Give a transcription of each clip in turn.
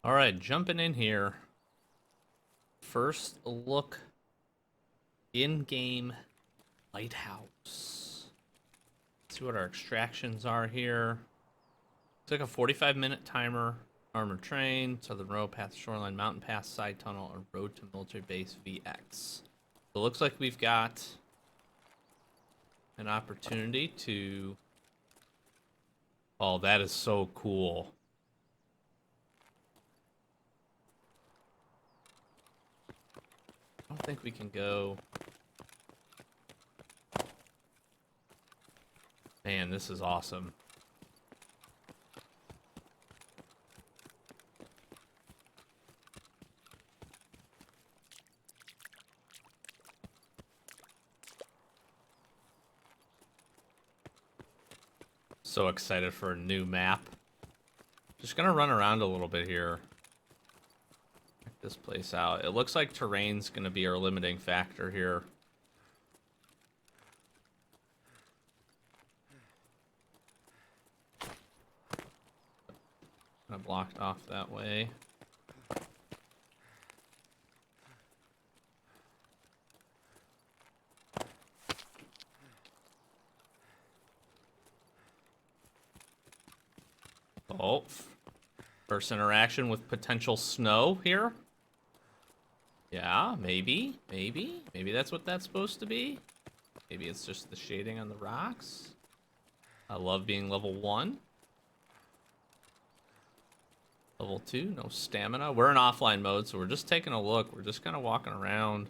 All right, jumping in here. First look in-game Lighthouse. Let's see what our extractions are here. It's like a 45-minute timer. Armored train, Southern Road, Path to Shoreline, Mountain Pass, Side Tunnel, or Road to Military Base VX. So it looks like we've got an opportunity to... Oh, that is so cool. I don't think we can go... Man, this is awesome. So excited for a new map. Just gonna run around a little bit here. Check this place out. It looks like terrain's gonna be our limiting factor here. Kind of blocked off that way. Oh, first interaction with potential snow here. Yeah, maybe that's what that's supposed to be. Maybe it's just the shading on the rocks. I love being level 1. Level 2, no stamina. We're in offline mode, so we're just taking a look. We're just kind of walking around.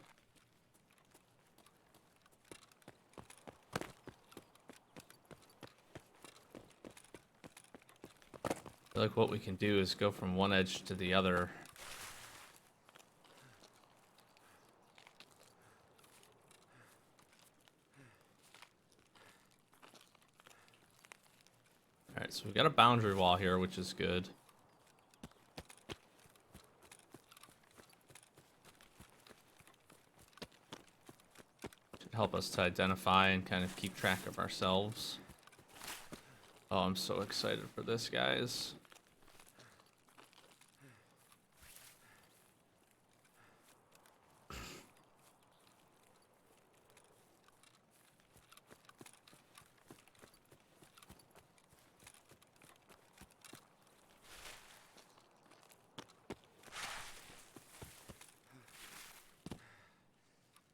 I feel like what we can do is go from one edge to the other. Alright, so we've got a boundary wall here, which is good. Should help us to identify and kind of keep track of ourselves. Oh, I'm so excited for this, guys.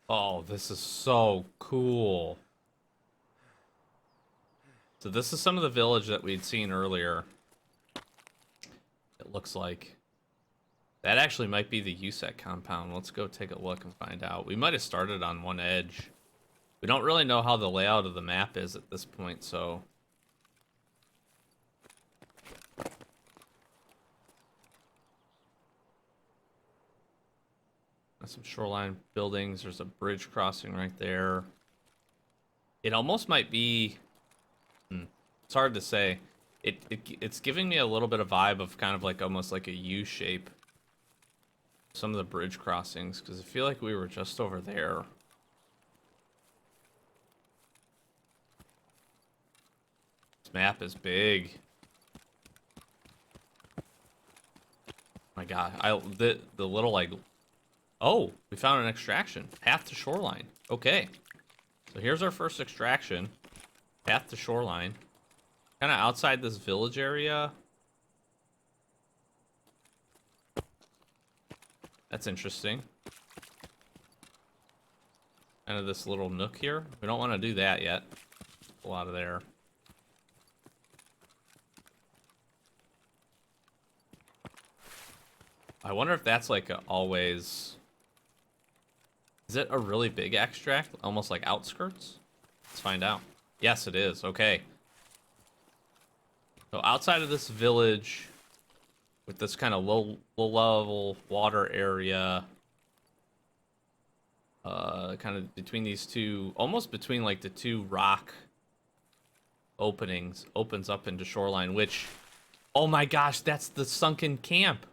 Oh, this is so cool. So this is some of the village that we'd seen earlier. It looks like. That actually might be the USEC compound. Let's go take a look and find out. We might have started on one edge. We don't really know how the layout of the map is at this point, so... Some shoreline buildings. There's a bridge crossing right there. It almost might be... It's hard to say. It's giving me a little bit of vibe of kind of like almost like a U shape. Some of the bridge crossings, because I feel like we were just over there. This map is big. My God, the little like... Oh, we found an extraction. Path to shoreline. Okay. So here's our first extraction. Path to shoreline. Kind of outside this village area. That's interesting. Kind of this little nook here. We don't want to do that yet. Pull out of there. I wonder if that's like a always... Is it a really big extract? Almost like outskirts? Let's find out. Yes, it is. Okay. So outside of this village, with this kind of low level water area, kind of between these two, almost between like the two rock openings, opens up into shoreline, which, oh my gosh, that's the sunken camp.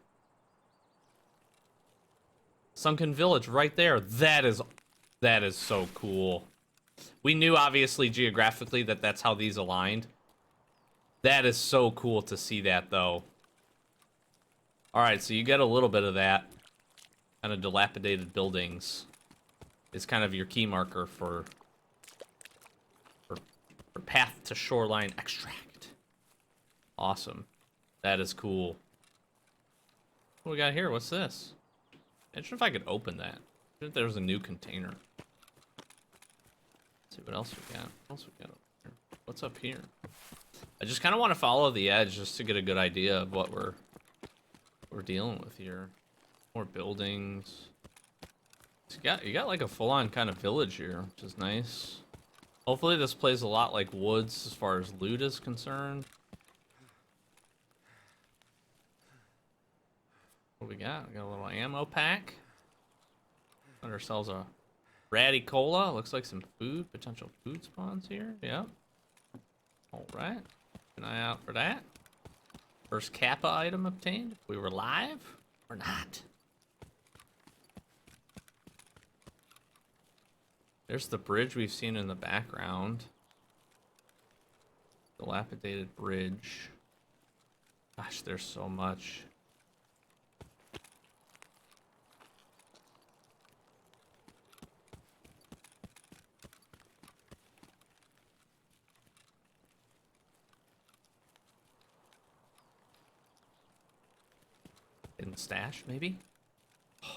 Sunken village right there. That is so cool. We knew obviously geographically that that's how these aligned. That is so cool to see that though. Alright, so you get a little bit of that. Kind of dilapidated buildings. Is kind of your key marker for path to shoreline extract. Awesome. That is cool. What do we got here? What's this? Imagine if I could open that. Imagine if there was a new container. Let's see what else we got. What else we got over here? What's up here? I just kind of want to follow the edge just to get a good idea of what we're dealing with here. More buildings. So you got like a full-on kind of village here, which is nice. Hopefully this plays a lot like Woods as far as loot is concerned. What do we got? We got a little ammo pack. Got ourselves a ratty cola. Looks like some food, potential food spawns here. Yep. Alright. Keep an eye out for that. First Kappa item obtained. If we were live or not. There's the bridge we've seen in the background. Dilapidated bridge. Gosh, there's so much. Hidden stash, maybe? I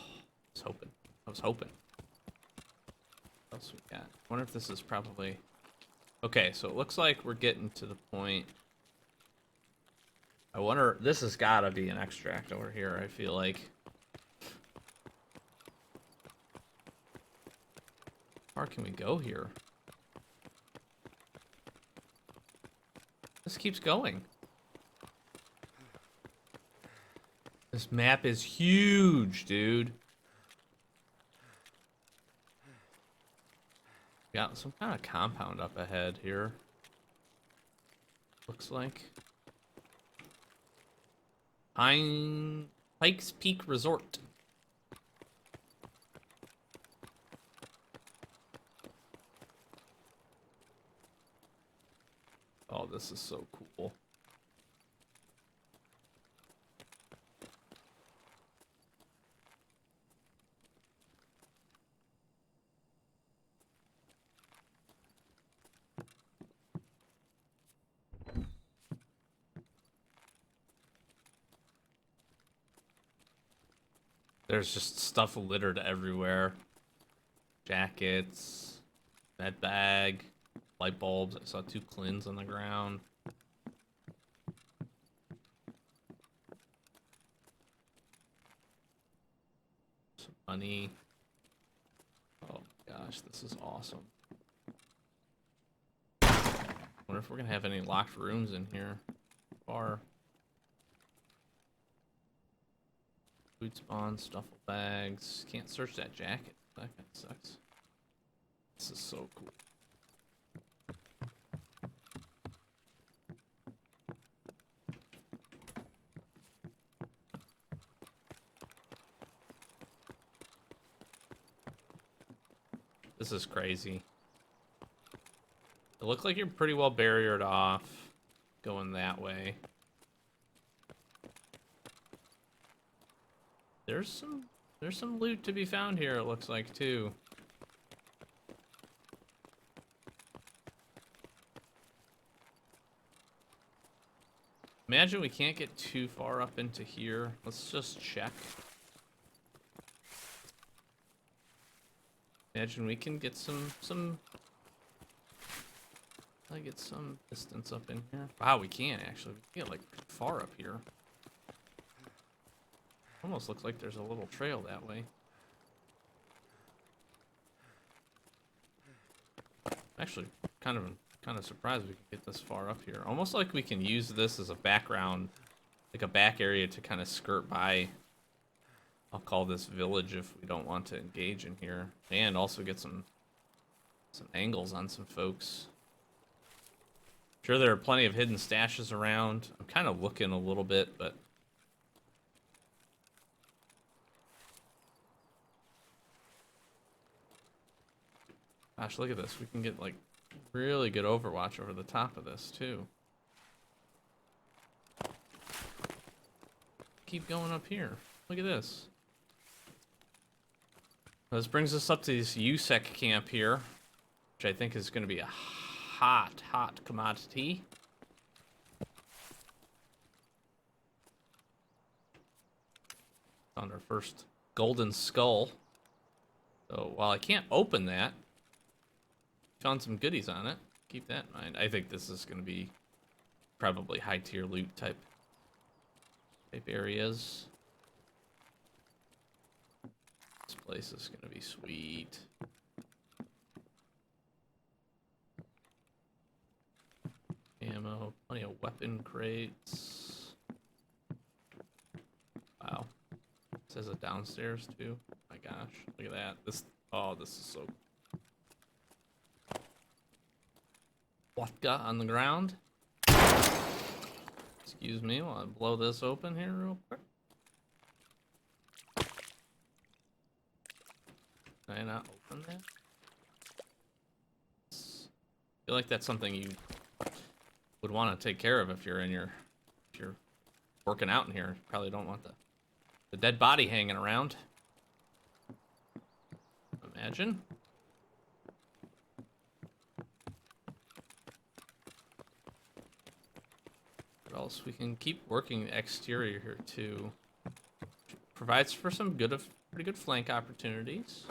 was hoping. I was hoping. What else we got? I wonder if this is probably... Okay, so it looks like we're getting to the point... I wonder... This has gotta be an extract over here, I feel like. How far can we go here? This keeps going. This map is huge, dude. Got some kind of compound up ahead here. Looks like. Pikes Peak Resort. Oh, this is so cool. There's just stuff littered everywhere. Jackets, med bag, light bulbs. I saw 2 clins on the ground. Some money. Oh my gosh, this is awesome. Wonder if we're gonna have any locked rooms in here. Bar. Food spawn, stuffle bags. Can't search that jacket. That kind of sucks. This is so cool. This is crazy. It looks like you're pretty well barriered off going that way. There's some loot to be found here, it looks like, too. Imagine we can't get too far up into here. Let's just check. Imagine we can get some I get some distance up in here. Wow, we can actually. We can get like far up here. Almost looks like there's a little trail that way. Actually, kind of surprised we could get this far up here. Almost like we can use this as a background, like a back area to kind of skirt by. I'll call this village if we don't want to engage in here, and also get some angles on some folks. Sure, there are plenty of hidden stashes around. I'm kind of looking a little bit, but gosh, look at this. We can get like really good overwatch over the top of this too. keep going up here. Look at this. This brings us up to this USEC camp here, which I think is going to be a hot commodity. Found our first golden skull. So while I can't open that, found some goodies on it. Keep that in mind. I think this is going to be probably high tier loot type areas. This place is going to be sweet. Ammo, plenty of weapon crates. Wow. It says it downstairs too. Oh my gosh, look at that. This is so. Vodka on the ground. Excuse me while I blow this open here real quick. Can I not open that? I feel like that's something you would want to take care of if you're working out in here. You probably don't want the dead body hanging around. Imagine. What else? We can keep working the exterior here too. Provides for some pretty good flank opportunities.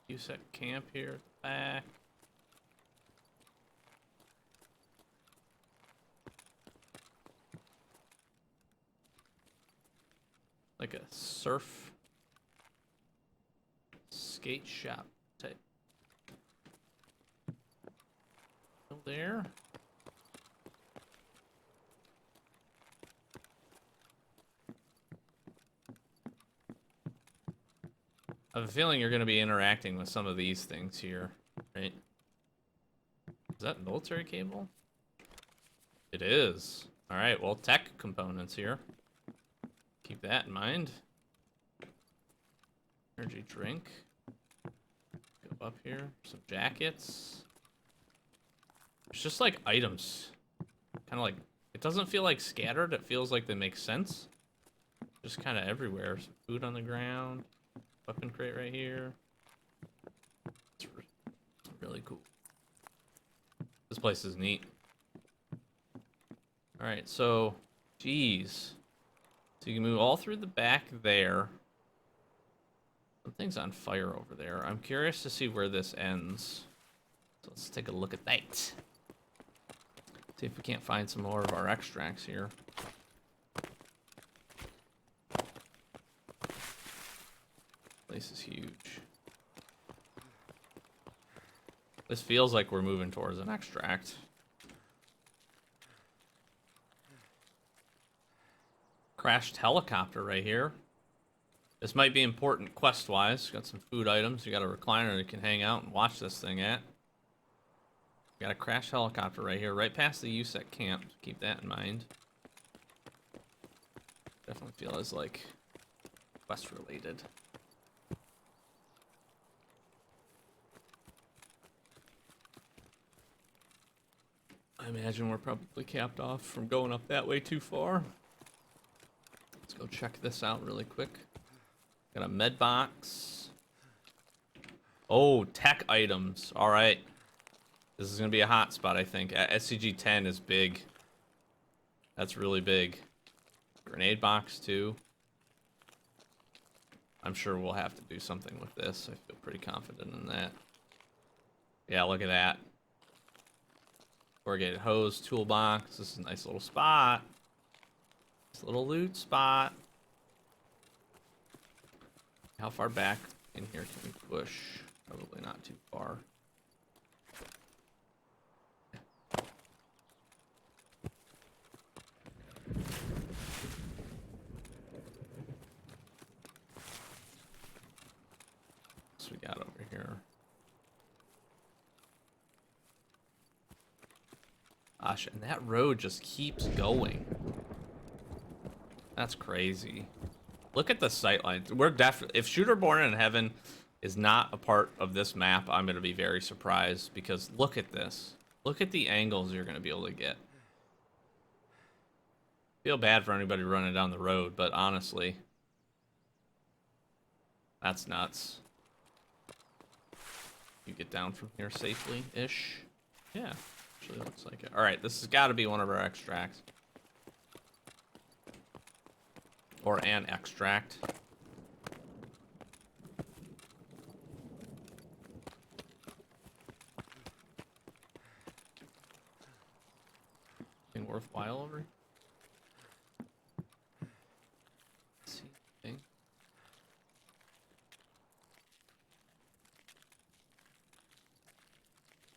USEC camp here at the back. Like a surf skate shop type. Still there. I have a feeling you're going to be interacting with some of these things here, right? Is that military cable? It is. All right, well, tech components here. Keep that in mind. Energy drink. Go up here. Some jackets. It's just like items. Kind of like, it doesn't feel like scattered. It feels like they make sense. Just kind of everywhere. Some food on the ground. Weapon crate right here. It's really cool. This place is neat. Alright, so, geez. So you can move all through the back there. Something's on fire over there. I'm curious to see where this ends. So let's take a look at that. See if we can't find some more of our extracts here. Place is huge. This feels like we're moving towards an extract. Crashed helicopter right here. This might be important quest-wise. Got some food items. You got a recliner you can hang out and watch this thing at. Got a crashed helicopter right here, right past the USEC camp. Keep that in mind. Definitely feel as like quest-related. I imagine we're probably capped off from going up that way too far. Let's go check this out really quick. Got a med box. Oh, tech items. All right. This is going to be a hot spot, I think. SCG-10 is big. That's really big. Grenade box, too. I'm sure we'll have to do something with this. I feel pretty confident in that. Yeah, look at that. Corrugated hose, toolbox. This is a nice little spot. Nice little loot spot. How far back in here can we push? Probably not too far. What's we got over here? Gosh, and that road just keeps going. That's crazy. Look at the sightlines. We're definitely, if Shooter Born in Heaven is not a part of this map, I'm gonna be very surprised, because look at this. Look at the angles you're gonna be able to get. Feel bad for anybody running down the road, but honestly, that's nuts. You get down from here safely-ish. Yeah, actually looks like it. All right, this has got to be one of our extracts. Or an extract. Anything worthwhile over here? Let's see anything.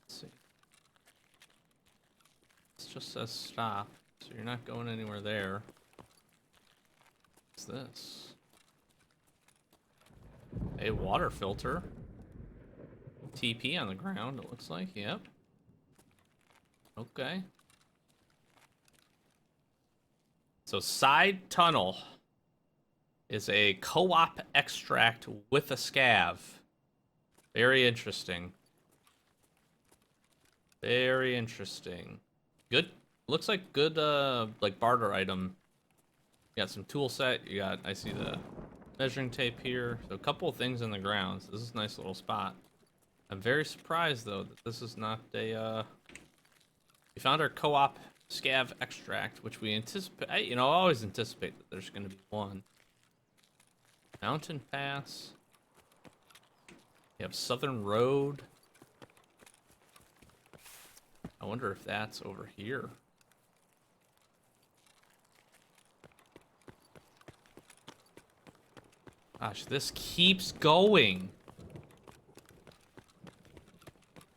Let's see. It just says stop, so you're not going anywhere there. What's this? A water filter. TP on the ground, it looks like. Yep. Okay. So side tunnel is a co-op extract with a scav. Very interesting. Very interesting. Good. Looks like good like barter item. You got some tool set. You got, I see the measuring tape here. So a couple of things in the ground. So this is a nice little spot. I'm very surprised though that this is not a we found our co-op scav extract, which we anticipate, you know, I always anticipate that there's going to be one. Mountain Pass. You have Southern Road. I wonder if that's over here. Gosh, this keeps going.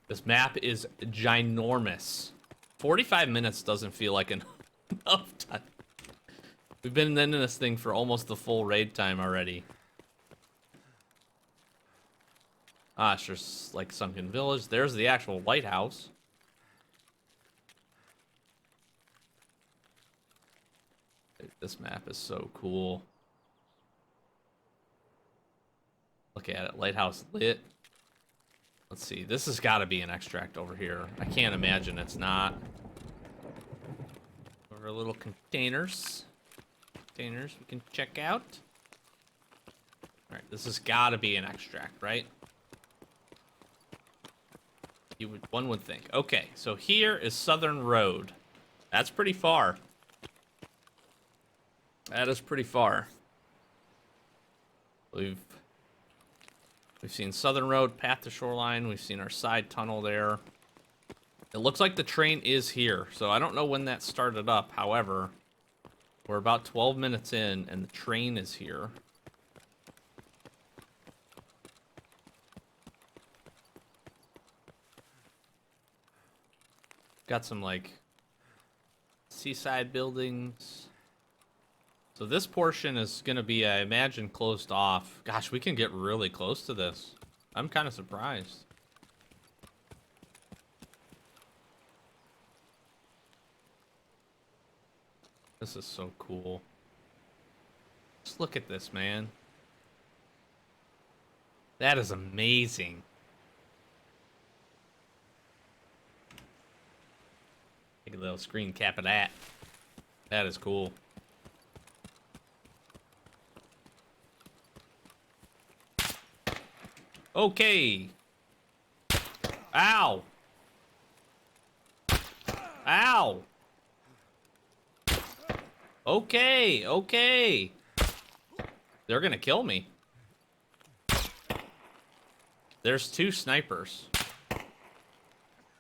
This map is ginormous. 45 minutes doesn't feel like enough time. We've been in this thing for almost the full raid time already. Gosh, there's like Sunken Village. There's the actual lighthouse. This map is so cool. Look at it. Lighthouse lit. Let's see. This has got to be an extract over here. I can't imagine it's not. Our little containers. Containers we can check out. Alright, this has got to be an extract, right? One would think. Okay, so here is Southern Road. That's pretty far. That is pretty far. We've seen Southern Road, path to shoreline. We've seen our side tunnel there. It looks like the train is here, so I don't know when that started up. However, we're about 12 minutes in, and the train is here. Got some, like, seaside buildings. So this portion is going to be, I imagine, closed off. Gosh, we can get really close to this. I'm kind of surprised. This is so cool. Just look at this, man. That is amazing. Take a little screen cap of that. That is cool. Okay. Ow. Ow. Okay, okay. They're gonna kill me. There's two snipers.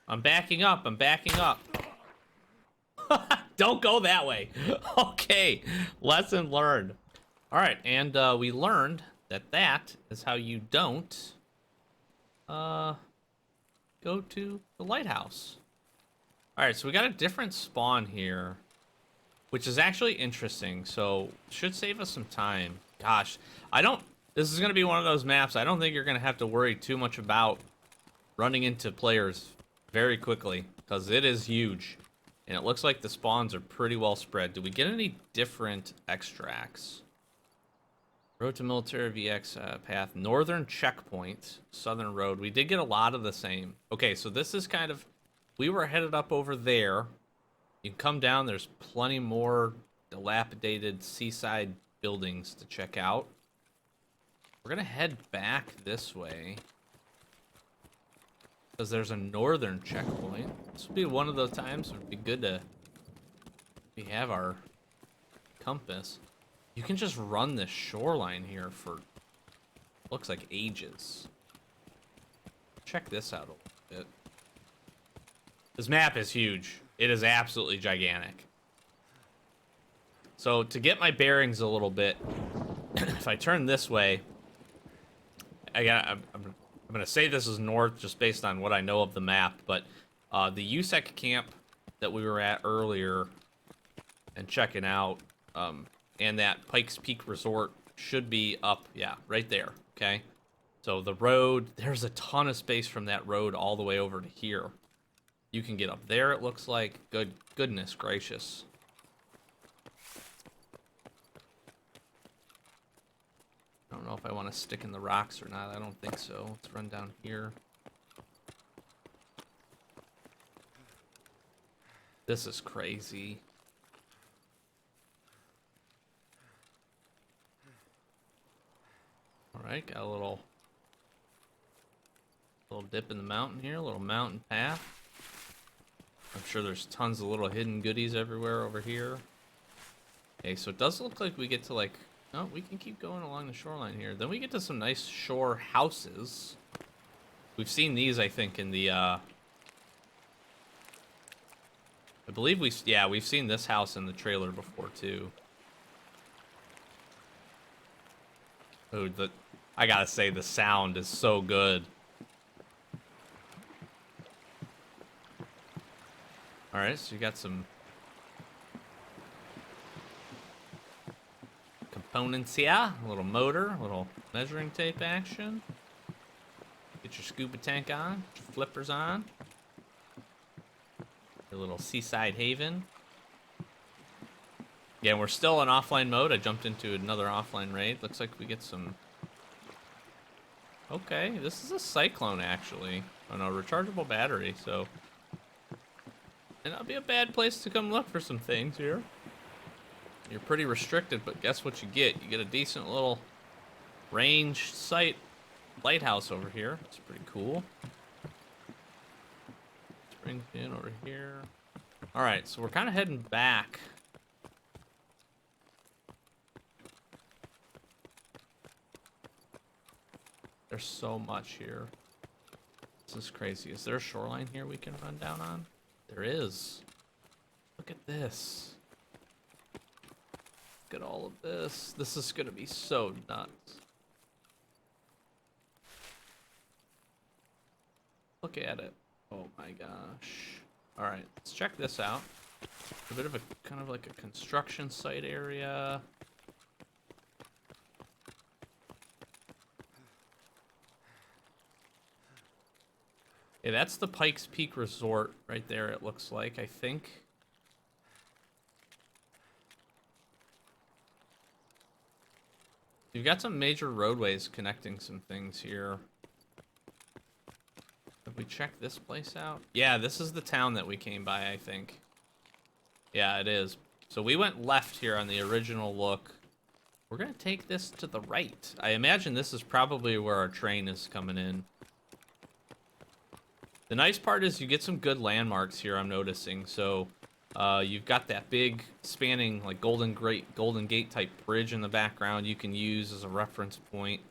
I'm backing up, I'm backing up. Don't go that way. Okay, lesson learned. All right, and we learned that that is how you don't go to the lighthouse. All right, so we got a different spawn here, which is actually interesting. So should save us some time. Gosh, this is going to be one of those maps I don't think you're going to have to worry too much about running into players very quickly, because it is huge And it looks like the spawns are pretty well spread. Do we get any different extracts? Road to military VX path. Northern checkpoint. Southern road. We did get a lot of the same. Okay, so this is kind of... We were headed up over there. You can come down. There's plenty more dilapidated seaside buildings to check out. We're going to head back this way. Because there's a northern checkpoint. This would be one of those times it would be good to... We have our compass. You can just run this shoreline here for... Looks like ages. Check this out a little bit. This map is huge. It is absolutely gigantic. So to get my bearings a little bit, if I turn this way, I'm gonna say this is north just based on what I know of the map, but the USEC camp that we were at earlier and checking out, and that Pikes Peak Resort should be up, yeah, right there, okay? So the road, there's a ton of space from that road all the way over to here. You can get up there, it looks like. Goodness gracious. I don't know if I want to stick in the rocks or not. I don't think so. Let's run down here. This is crazy. Alright, got a little dip in the mountain here, a little mountain path. I'm sure there's tons of little hidden goodies everywhere over here. Okay, so it does look like we get to like... Oh, we can keep going along the shoreline here. Then we get to some nice shore houses. We've seen these, I think, in the, I believe we've seen this house in the trailer before, too. Oh, I gotta say, the sound is so good. Alright, so you got some... components here, a little motor, a little measuring tape action. Get your scuba tank on, get your flippers on. Your little seaside haven. Yeah, we're still in offline mode. I jumped into another offline raid. Looks like we get some... Okay, this is a cyclone actually. On a rechargeable battery, so... And that'll be a bad place to come look for some things here. You're pretty restricted, but guess what you get? You get a decent little range sight lighthouse over here. It's pretty cool. Spring in over here. Alright, so we're kind of heading back. There's so much here. This is crazy. Is there a shoreline here we can run down on? There is. Look at this. Look at all of this. This is gonna be so nuts. Look at it. Oh my gosh. Alright, let's check this out. A bit of a kind of like a construction site area. Yeah, that's the Pikes Peak Resort right there, it looks like, I think. You've got some major roadways connecting some things here. Have we checked this place out? Yeah, this is the town that we came by, I think. Yeah, it is. So we went left here on the original look. We're gonna take this to the right. I imagine this is probably where our train is coming in. The nice part is you get some good landmarks here, I'm noticing. So you've got that big spanning like Golden Gate type bridge in the background you can use as a reference point.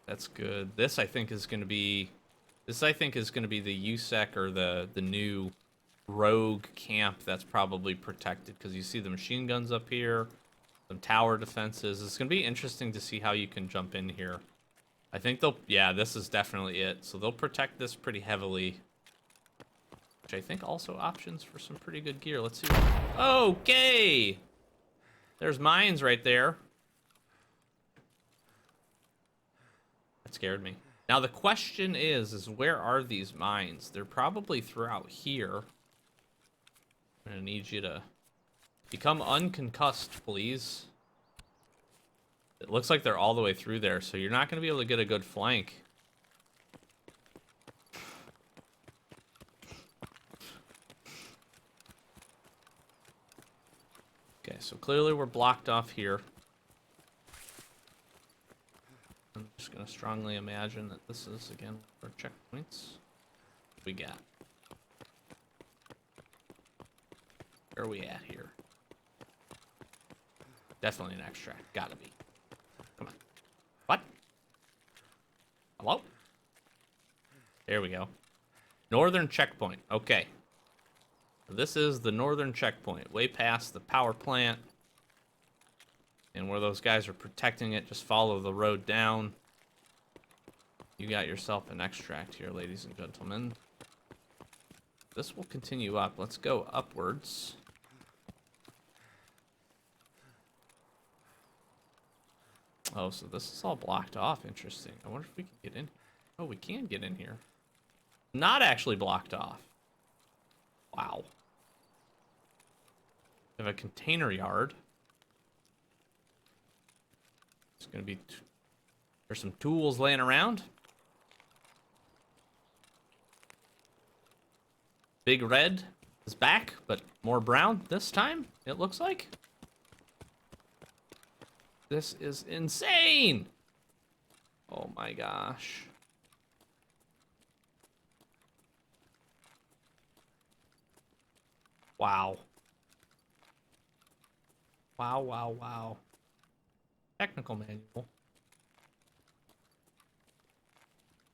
That's good. This I think is going to be the USEC or the new rogue camp that's probably protected, because you see the machine guns up here, some tower defenses. It's going to be interesting to see how you can jump in here. I think yeah, this is definitely it. So they'll protect this pretty heavily, which I think also options for some pretty good gear. Let's see. Okay! There's mines right there. That scared me. Now the question is where are these mines? They're probably throughout here. I'm gonna need you to become unconcussed, please. It looks like they're all the way through there, so you're not gonna be able to get a good flank. Okay, so clearly we're blocked off here. I'm just gonna strongly imagine that this is, again, our checkpoints. What we got? Where are we at here? Definitely an extract. Gotta be. Come on. What? Hello? There we go. Northern checkpoint. Okay. This is the northern checkpoint. Way past the power plant. And where those guys are protecting it, just follow the road down. You got yourself an extract here, ladies and gentlemen. This will continue up. Let's go upwards. Oh, so this is all blocked off. Interesting. I wonder if we can get in. Oh, we can get in here. Not actually blocked off. Wow. We have a container yard. It's going to be... There's some tools laying around. Big Red is back, but more brown this time, it looks like. This is insane! Oh my gosh. Wow. Wow, wow, wow. Technical manual.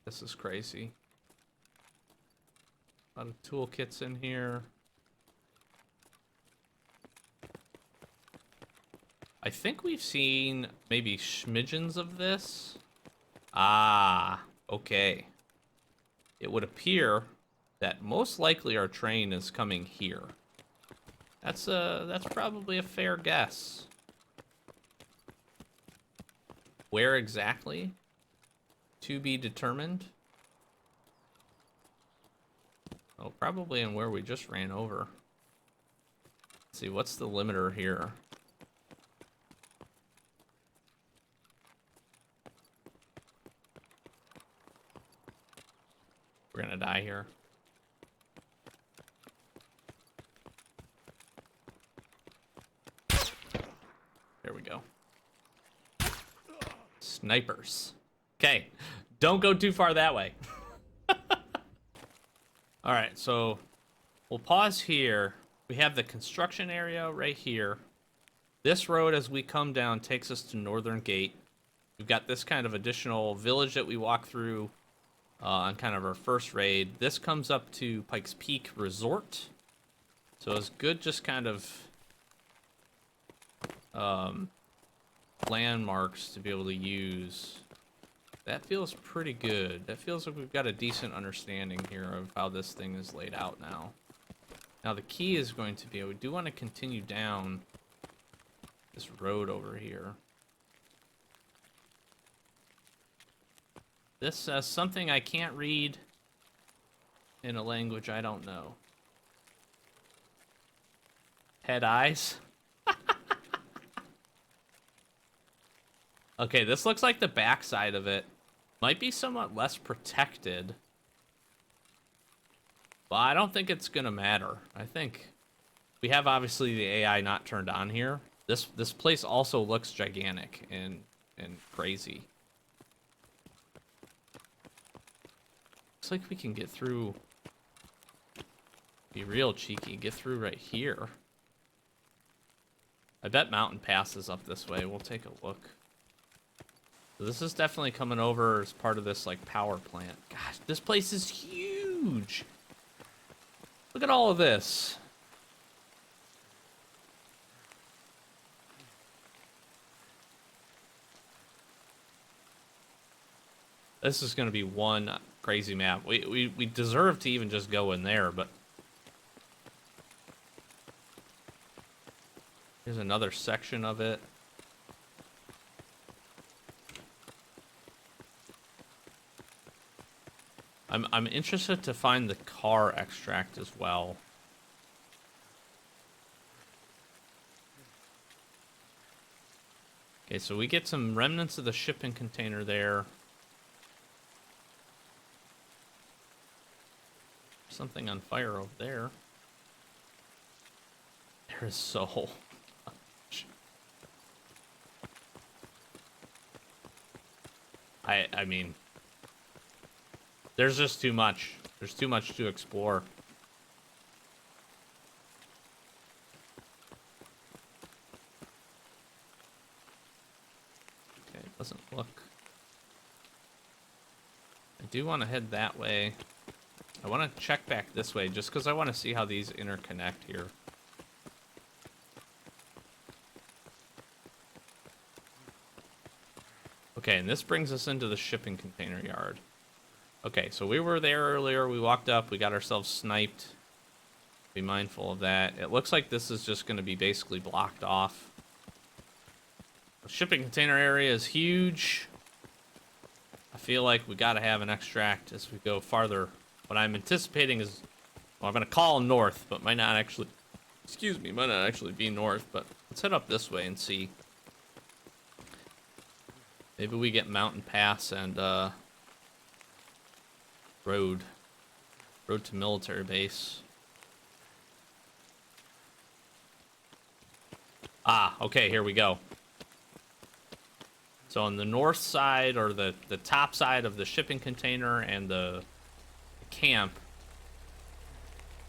This is crazy. A lot of toolkits in here. I think we've seen maybe smidgens of this. Ah, okay. It would appear that most likely our train is coming here. That's probably a fair guess. Where exactly? To be determined. Oh, probably in where we just ran over. Let's see, what's the limiter here? We're gonna die here. There we go. Snipers. Okay, don't go too far that way. All right, so we'll pause here. We have the construction area right here. This road, as we come down, takes us to Northern Gate. We've got this kind of additional village that we walk through on kind of our first raid. This comes up to Pikes Peak Resort. So it's good just kind of landmarks to be able to use. That feels pretty good. That feels like we've got a decent understanding here of how this thing is laid out now. Now the key is going to be, we do want to continue down this road over here. This says something I can't read in a language I don't know. Head eyes? Okay, this looks like the backside of it. Might be somewhat less protected. But I don't think it's gonna matter. I think we have obviously the AI not turned on here. This place also looks gigantic and crazy. Looks like we can get through. Be real cheeky, get through right here. I bet Mountain passes up this way. We'll take a look. So this is definitely coming over as part of this like power plant. Gosh, this place is huge. Look at all of this. This is going to be one crazy map. We deserve to even just go in there, but here's another section of it. I'm interested to find the car extract as well. Okay, so we get some remnants of the shipping container there. Something on fire over there. There is so much. I mean, there's just too much. There's too much to explore. Okay, it doesn't look... I do want to head that way. I want to check back this way just because I want to see how these interconnect here. Okay, and this brings us into the shipping container yard. Okay, so we were there earlier. We walked up. We got ourselves sniped. Be mindful of that. It looks like this is just going to be basically blocked off. The shipping container area is huge. I feel like we got to have an extract as we go farther. What I'm anticipating is, well, I'm going to call north, but might not actually, excuse me, might not actually be north, but let's head up this way and see. Maybe we get Mountain Pass and road to military base. Ah, okay, here we go. So on the north side, or the top side of the shipping container and the camp,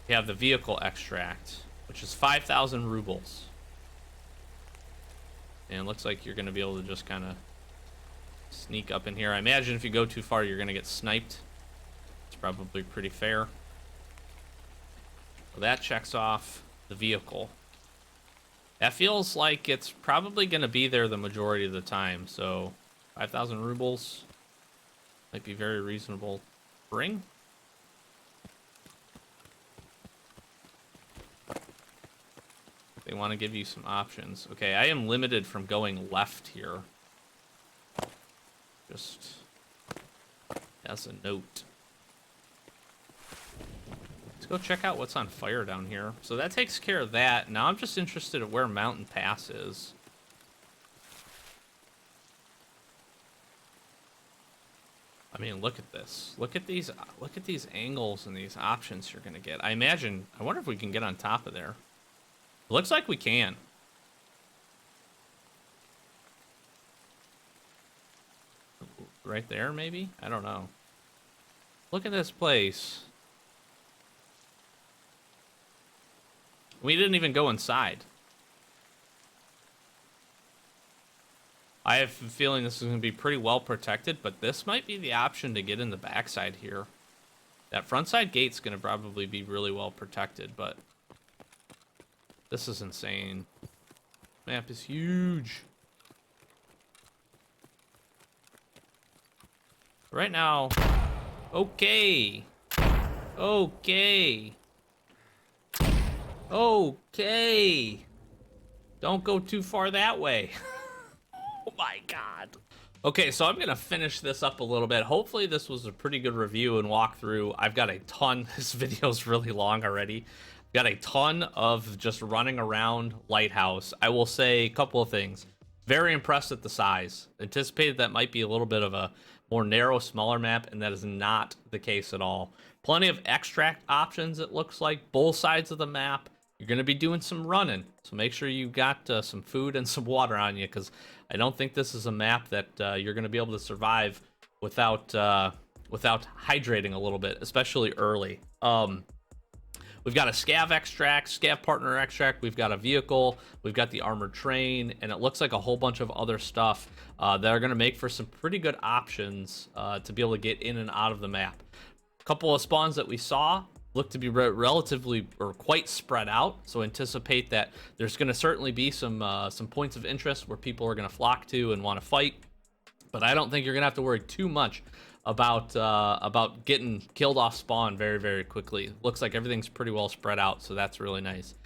you have the vehicle extract, which is 5,000 rubles. And it looks like you're going to be able to just kind of sneak up in here. I imagine if you go too far, you're going to get sniped. It's probably pretty fair. So that checks off the vehicle. That feels like it's probably going to be there the majority of the time. So 5,000 rubles might be very reasonable to bring. They want to give you some options. Okay, I am limited from going left here. Just as a note. Let's go check out what's on fire down here. So that takes care of that. Now I'm just interested in where Mountain Pass is. I mean, look at this. Look at these angles and these options you're gonna get. I wonder if we can get on top of there. It looks like we can. Right there, maybe? I don't know. Look at this place. We didn't even go inside. I have a feeling this is going to be pretty well protected, but this might be the option to get in the backside here. That front side gate's going to probably be really well protected, but this is insane. Map is huge. Right now, okay. Okay. Okay. Don't go too far that way. Oh my god. Okay, so I'm going to finish this up a little bit. Hopefully this was a pretty good review and walkthrough. I've got a ton. This video's really long already. Got a ton of just running around Lighthouse. I will say a couple of things. Very impressed at the size. Anticipated that might be a little bit of a more narrow, smaller map, and that is not the case at all. Plenty of extract options, it looks like. Both sides of the map. You're going to be doing some running, so make sure you got some food and some water on you, because I don't think this is a map that you're going to be able to survive without hydrating a little bit, especially early. We've got a scav extract, scav partner extract, we've got a vehicle, we've got the armored train, and it looks like a whole bunch of other stuff that are going to make for some pretty good options to be able to get in and out of the map. A couple of spawns that we saw look to be relatively or quite spread out, so anticipate that there's going to certainly be some points of interest where people are going to flock to and want to fight, but I don't think you're going to have to worry too much about getting killed off spawn very, very quickly. Looks like everything's pretty well spread out, so that's really nice.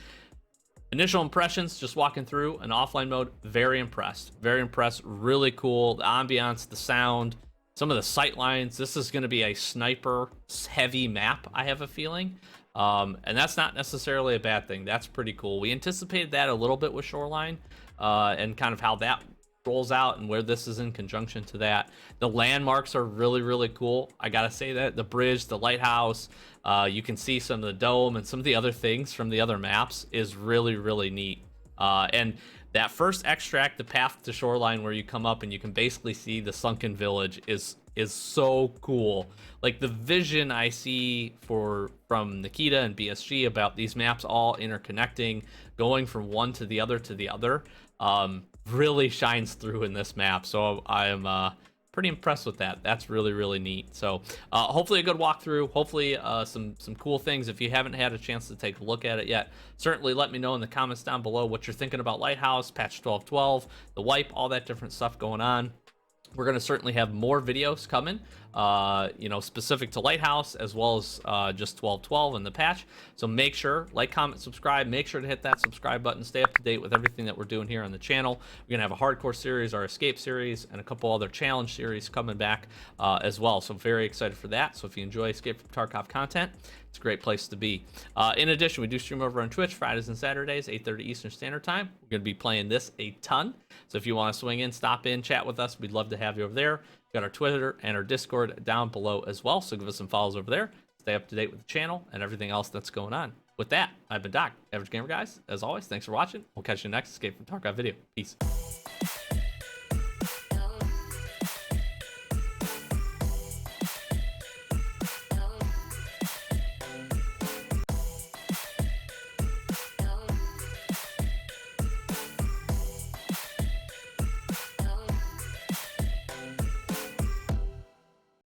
Initial impressions, just walking through an offline mode, very impressed, really cool. The ambiance, the sound, some of the sight lines. This is going to be a sniper heavy map, I have a feeling. And that's not necessarily a bad thing. That's pretty cool. We anticipated that a little bit with Shoreline, and kind of how that rolls out and where this is in conjunction to that. The landmarks are really, really cool. I gotta say that the bridge, the lighthouse, you can see some of the dome and some of the other things from the other maps is really, really neat. And that first extract, the path to Shoreline, where you come up and you can basically see the sunken village, is so cool. Like the vision I see from Nikita and BSG about these maps all interconnecting, going from one to the other, really shines through in this map. So I am pretty impressed with that. That's really, really neat. So hopefully a good walkthrough. Hopefully some cool things. If you haven't had a chance to take a look at it yet, certainly let me know in the comments down below what you're thinking about Lighthouse, patch 12.12, the wipe, all that different stuff going on. We're going to certainly have more videos coming, specific to Lighthouse, as well as just 12.12 and the patch. So make sure, like, comment, subscribe. Make sure to hit that subscribe button. Stay up to date with everything that we're doing here on the channel. We're going to have a hardcore series, our escape series, and a couple other challenge series coming back as well. So very excited for that. So if you enjoy Escape from Tarkov content, it's a great place to be. In addition, we do stream over on Twitch Fridays and Saturdays, 8:30 Eastern Standard Time. We're going to be playing this a ton. So if you want to swing in, stop in, chat with us, we'd love to have you over there. We've got our Twitter and our Discord down below as well. So give us some follows over there. Stay up to date with the channel and everything else that's going on. With that, I've been Doc, Average Gamer Guys. As always, thanks for watching. We'll catch you next Escape from Tarkov video. Peace.